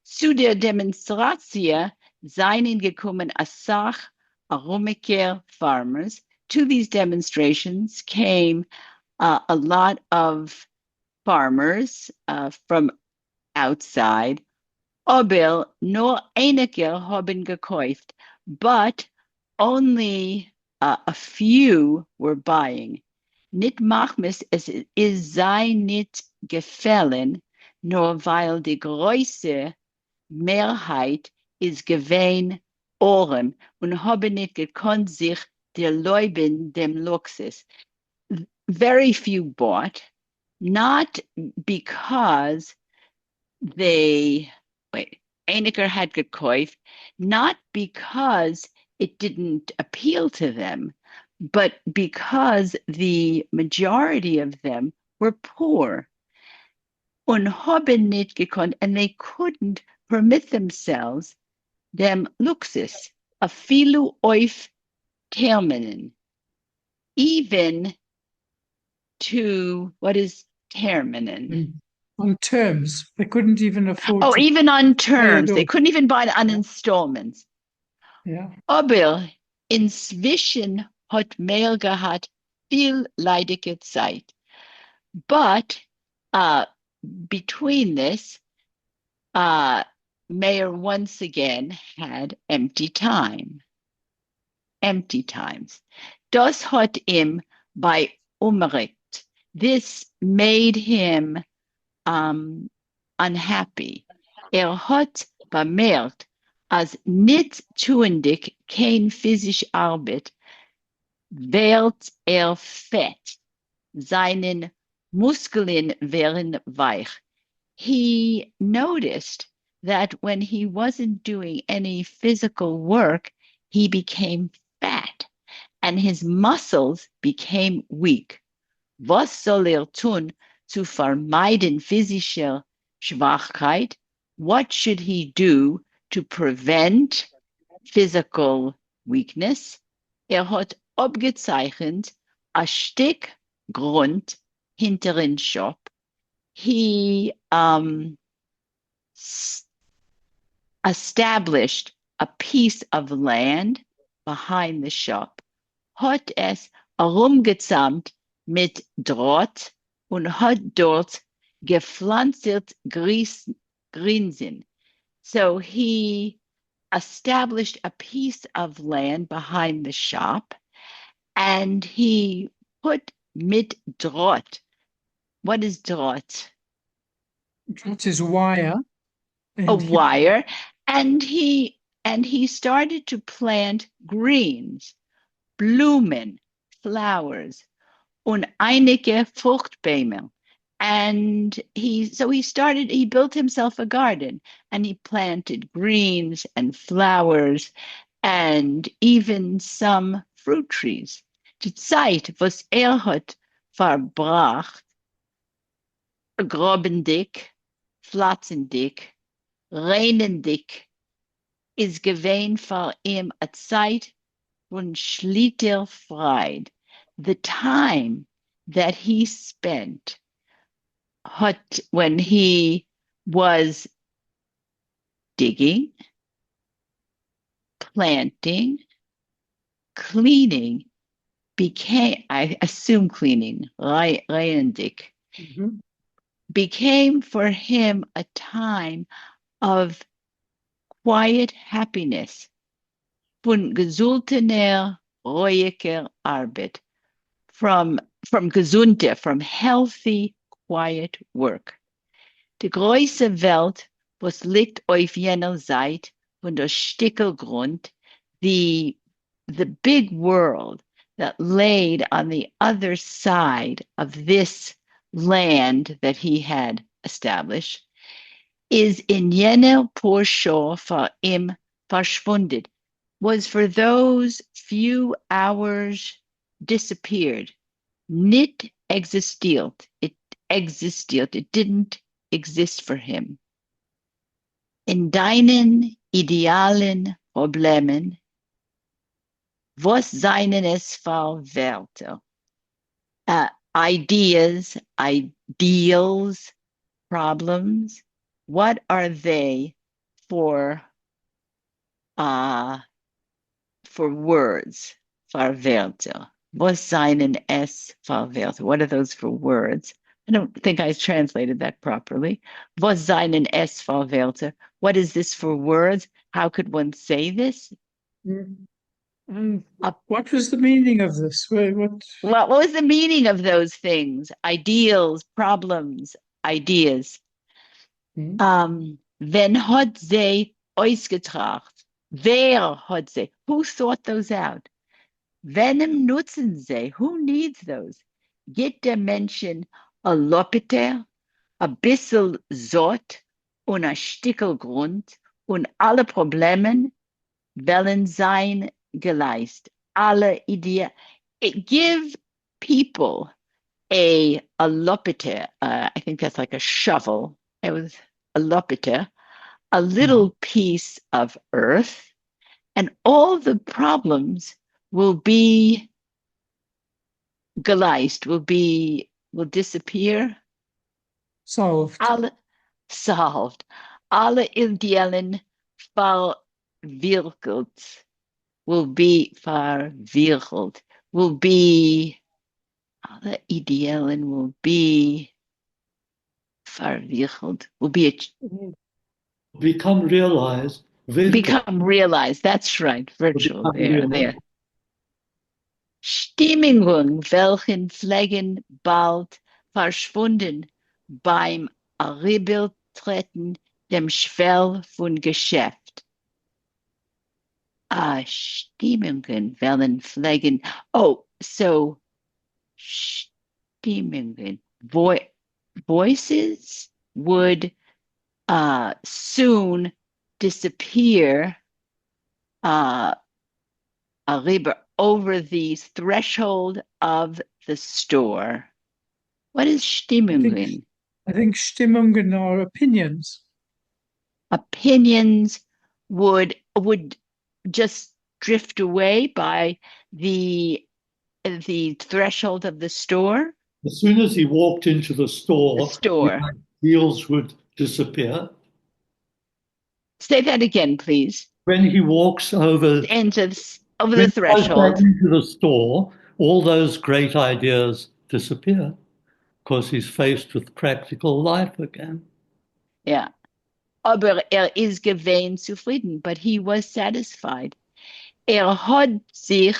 Zu der Demonstratie seien gekommen a Sach Aromaker farmers. To these demonstrations came a lot of farmers from outside. Aber nur einige haben gekauft, but only a few were buying. Nicht machmes, es ist sei nicht gefallen, nur weil die große Mehrheit ist gewähnt Ohren und haben nicht gekonnt sich der Leuben dem Luxus. Very few bought, not because Einiger had gekauft, not because it didn't appeal to them, but because the majority of them were poor und haben nicht gekonnt, and they couldn't permit themselves dem Luxus, a filu auf Terminen, even to, what is Terminen? On terms. They couldn't even afford Oh, to even on pay terms. it They off. couldn't even buy it on installments. Yeah. Aber inzwischen hat Meir gehabt viel leidige Zeit. But between this, Meir once again had empty time. Empty times. Das hat ihm bei umregt. This made him unhappy. Hat bemerkt, als nicht tuendig kein physisch Arbeit, wird fett. Seinen Muskeln wären weich. He noticed that when he wasn't doing any physical work, he became fat and his muscles became weak. Was soll tun zu vermeiden physische Schwachheit? What should he do to prevent physical weakness? Hat abgezeichnet a Stück Grund hinter den Shop. He established a piece of land behind the shop, hat es herumgezamt mit Draht und hat dort gepflanzt Grinsen. So he established a piece of land behind the shop and he put mit Draht. What is Draht? Draht is wire. A wire. And he started to plant greens, Blumen, flowers, und einige Fruchtbäume. And he built himself a garden and he planted greens and flowers and even some fruit trees. Die Zeit, was hat verbracht, grobendick, flatzendick, reinendick, is gewesen für ihm a Zeit von Schlitterfried. The time that he spent when he was digging, planting, cleaning, I assume cleaning, reinendick, became for him a time of quiet happiness, von gesundener, ruhiger Arbeit, from healthy, quiet work. Die große Welt, was liegt auf jener Seite von der Stickelgrund, the big world that laid on the other side of this land that he had established, is in jener Porsche for ihm verschwunden, was for those few hours disappeared. Nicht existiert. It existiert. It didn't exist for him. In deinen idealen Problemen, was seien es für Werte? Ideas, ideals, problems, what are they for words, für Werte? Was seien es für Werte? What are those for words? I don't think I translated that properly. Was seien es für Werte? What is this for words? How could one say this? What was the meaning of this? What was the meaning of those things? Ideals, problems, ideas. Wen hat sie ausgetracht? Wer hat sie? Who thought those out? Venem nutzen sie? Who needs those? Gibt der Menschen a Lopiter, a bissel Sort und a Stickel Grund und alle Problemen wollen sein geleist. Alle Ideen. Give people a Lopiter. I think that's like a shovel. It was a Lopiter, a little piece of earth, and all the problems will be geleist, will disappear. Solved. Solved. Alle Idealen verwirkelt. Will be verwirkelt. Alle Idealen will be verwirkelt. Become realized. Become realized. That's right. Virtual. There. Stimmungen, welchen pflegen bald verschwunden beim Herübertreten dem Schwell von Geschäft. Stimmungen, welchen pflegen. Oh, so Stimmungen, voices would soon disappear over the threshold of the store. What is Stimmungen? I think Stimmungen are opinions. Opinions would just drift away by the the threshold of the store. As soon as he walked into the The store, store. the wheels would disappear. Say that again, please. When he walks over, Over when the he goes back threshold. into the store, all those great ideas disappear because he's faced with practical life again. Yeah. Aber ist gewesen zufrieden, but he was satisfied. Hat sich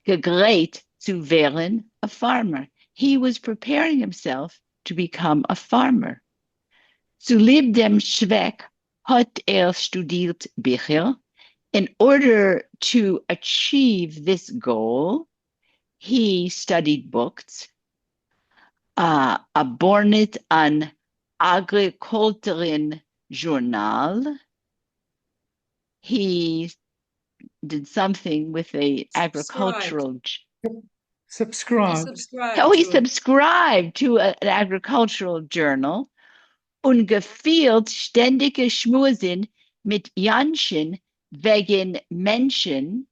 gerecht zu werden a farmer. He was preparing himself to become a farmer. Zu lieb dem Zweck hat studiert Bücher. In order to achieve this goal, he studied books, abonnet an Agriculturin Journal. He did something with a agricultural. Subscribed. He subscribed to an agricultural journal und gefielt ständige Schmusen mit Janschen wegen Methoden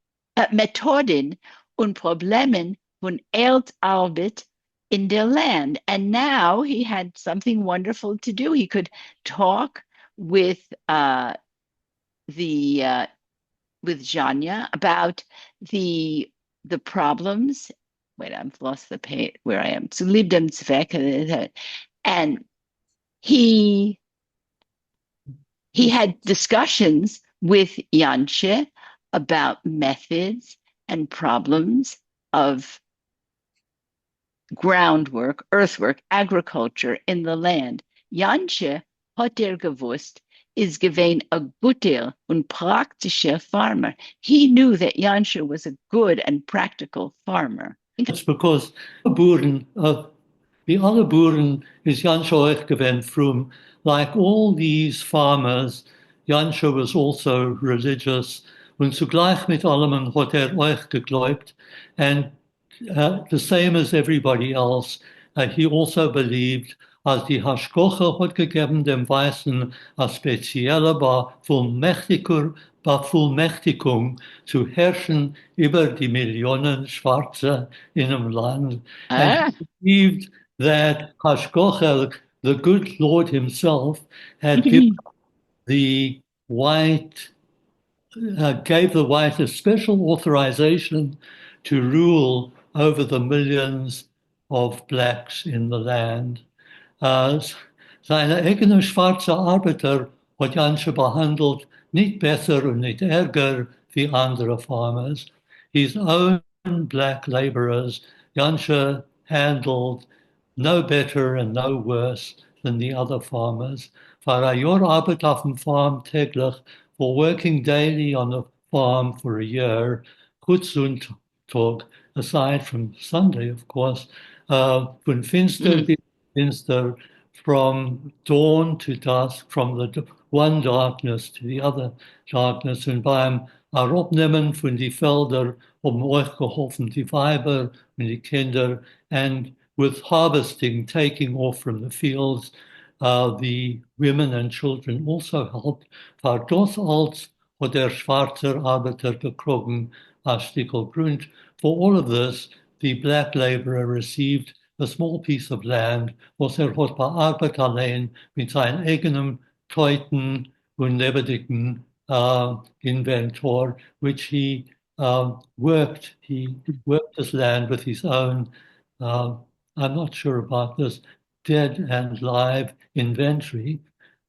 und Problemen von Erdarbeit in der land. And now he had something wonderful to do. He could talk with with Janya about the problems. Wait, I've lost the page where I am. Zu lieb dem Zweck, and he had discussions with Yanshe about methods and problems of groundwork, earthwork, agriculture in the land. Yanshe hat gewusst, is gewesen a guter und praktischer farmer. He knew that Yanshe was a good and practical farmer. It's because the other Boeren is Jansche euch gewesen from, like all these farmers, Jansche was also religious und zugleich mit allem hat euch geglaubt, and the same as everybody else, he also believed, als die Hashkoche hat gegeben dem Weißen a spezielle Bevollmächtigung zu herrschen über die Millionen Schwarze in dem Land. And he believed that Hashkoche, the good Lord himself, had given the white, gave the white a special authorization to rule over the millions of blacks in the land. Seine eigene schwarze Arbeiter hat Jansche behandelt nicht besser und nicht ärger wie andere farmers. His own black laborers, Jansche handled no better and no worse than the other farmers. For your arbeit auf dem farm täglich, for working daily on the farm for a year, good Sonntag, aside from Sunday, of course, von finster bis finster, from dawn to dusk, from the one darkness to the other darkness. Und beim Abnehmen von die Felder euch geholfen, die Weiber und die Kinder, and with harvesting, taking off from the fields, the women and children also helped. War das als hat der schwarze Arbeiter gekrogen a Stickel Grund. For all of this, the black laborer received a small piece of land, was hat bearbeitet allein mit seinem eigenen Teuten und lebendigen inventor, which he worked. He worked his land with his own, I'm not sure about this, dead and live inventory.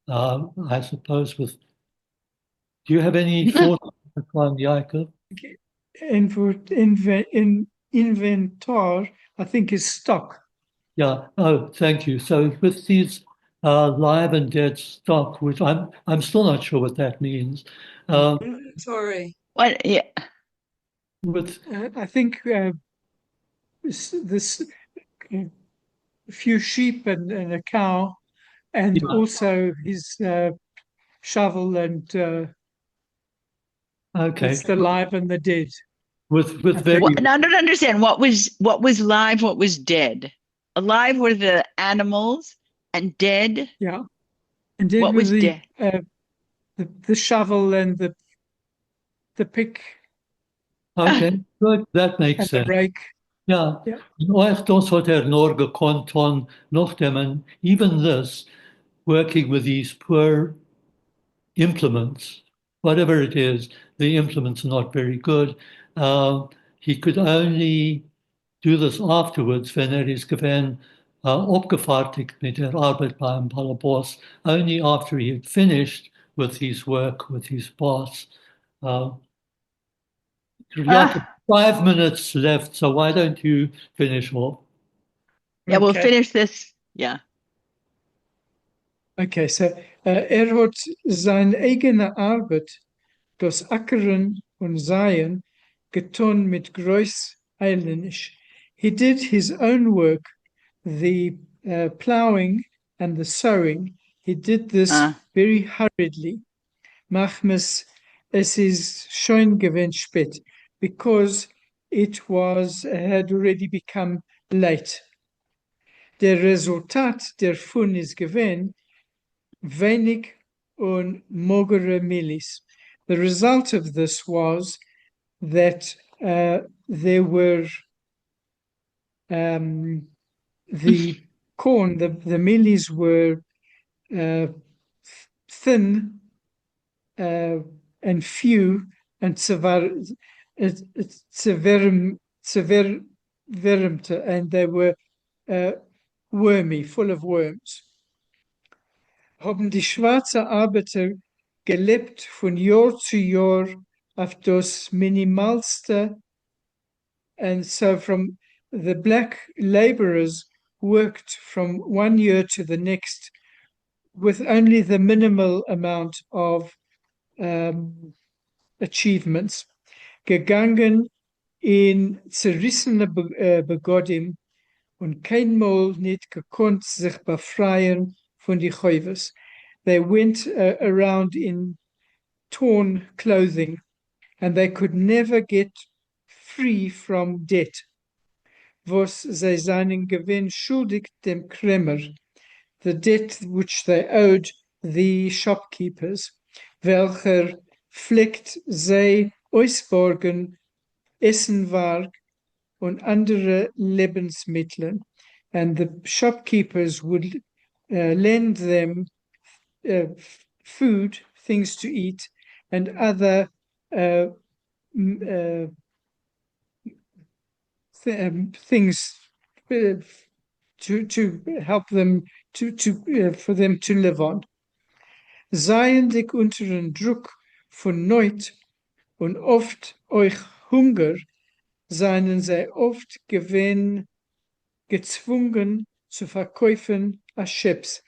I suppose with, do you have any thoughts on Jacob? Inventor, I think, is stock. Yeah. Oh, thank you. So with these live and dead stock, which I'm still not sure what that means. Sorry. What? Yeah. With I think this few sheep and a cow, and also his shovel and okay, it's the live and the dead. with very And I don't understand what was live, what was dead. Alive were the animals, and dead. Yeah, and dead What was was dead? The shovel and the pick okay, good. That makes and the sense. rake. Ja, Ja. en euch das hat nur gekonnt tun, nachdem even this, working with these poor implements, whatever it is, the implements are not very good. He could only do this afterwards, wenn ist gewesen, abgefertigt mit der Arbeit beim Ballerboss, only after he had finished with his work with his boss. We've got Ah, 5 minutes left, so why don't you finish off? yeah, we'll Okay. finish this. Yeah. Okay, so hat seine eigene Arbeit, das Ackern und Säen, getan mit groß Eilenisch. He did his own work, the ploughing and the sowing. He did this Uh, very hurriedly. Machmes, es ist schon gewesen spät, because it had already become late. Der Resultat davon ist gewesen wenig und mogere Millis. The result of this was that there were the corn, the millis were thin and few and severmte, and they were wormy, full of worms. Haben die schwarze Arbeiter gelebt von Jahr zu Jahr auf das Minimalste. And so from the black laborers worked from one year to the next with only the minimal amount of achievements. Gegangen in zerrissene Begodim und keinmal nicht gekonnt sich befreien von die Chäuves. They went around in torn clothing and they could never get free from debt. Was zij seinen Gewinn schuldig dem Kremmer, the debt which they owed the shopkeepers, welcher fleckt zij ausborgen, Essenware und andere Lebensmittel. And the shopkeepers would lend them food, things to eat, and other things to help them for them to live on. Seien dich unter den Druck von Neut und oft euch Hunger, seien sie oft gezwungen zu verkaufen als Chips.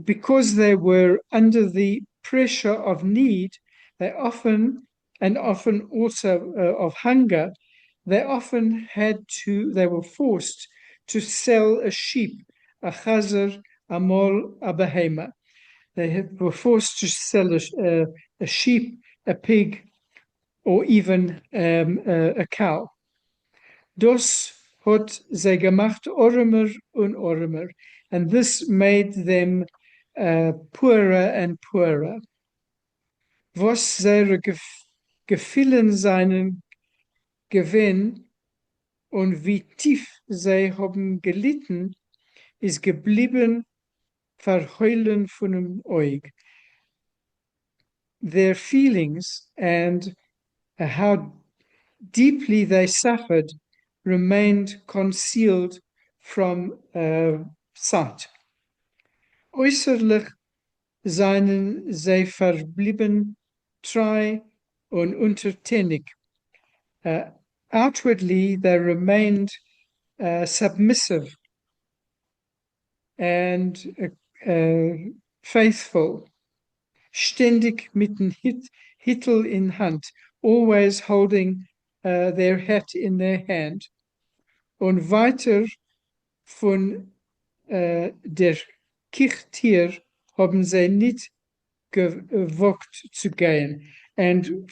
Because they were under the pressure of need, they often also of hunger, they were forced to sell a sheep, a chazer, a mol, a behema. Were forced to sell a sheep, a pig, or even a cow. Das hat sie gemacht armer und armer, and this made them poorer and poorer. Was ihre Gefühlen seinen Gewinn und wie tief sie haben gelitten, ist geblieben verheulen von dem Eug. Their feelings and how deeply they suffered remained concealed from sight. Äußerlich seien sie verblieben treu und untertänig. Outwardly, they remained submissive and faithful, ständig mit dem Hittel in Hand, always holding their hat in their hand. Und weiter von der Kirchtier haben sie nicht gewagt zu gehen. And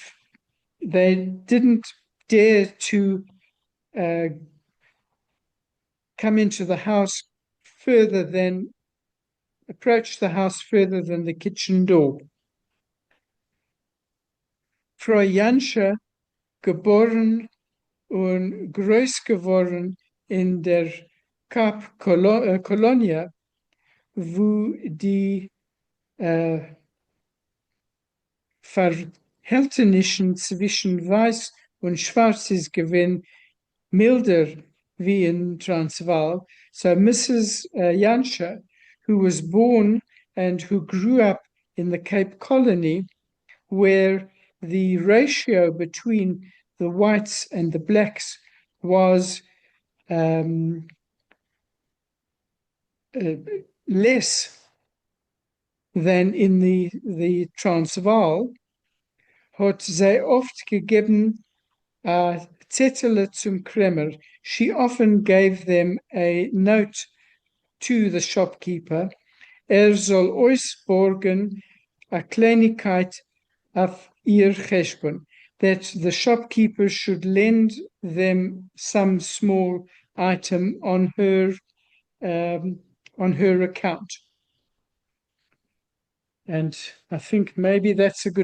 they didn't dare to come into the house approach the house further than the kitchen door. Frau Jansche geboren und groß geworden in der Kolonie, wo die Verhältnissen zwischen Weiß und Schwarz ist gewesen milder wie in Transvaal. So Mrs. Jansche, who was born and who grew up in the Cape Colony, where the ratio between the whites and the blacks was less than in the Transvaal, hat zij oft gegeben Zettel zum Kremer. She often gave them a note to the shopkeeper. Soll ausborgen a Kleinigkeit auf ihr Cheshbon, that the shopkeeper should lend them some small item on her account. And I think maybe that's a good